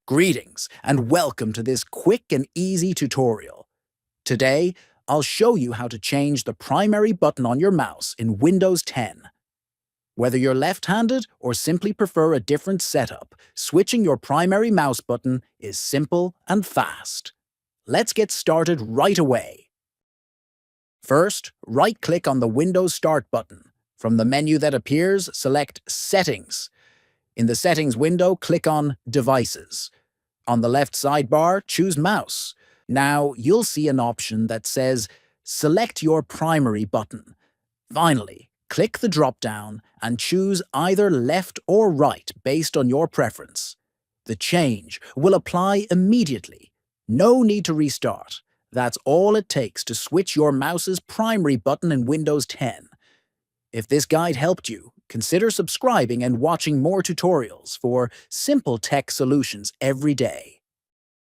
Greetings and welcome to this quick and easy tutorial. Today, I'll show you how to change the primary button on your mouse in Windows 10. Whether you're left-handed or simply prefer a different setup, switching your primary mouse button is simple and fast. Let's get started right away. First, right-click on the Windows Start button. From the menu that appears, select Settings. In the Settings window, click on Devices. On the left sidebar, choose Mouse. Now, you'll see an option that says Select your primary button. Finally, click the drop-down and choose either left or right based on your preference. The change will apply immediately. No need to restart. That's all it takes to switch your mouse's primary button in Windows 10. If this guide helped you, consider subscribing and watching more tutorials for simple tech solutions every day.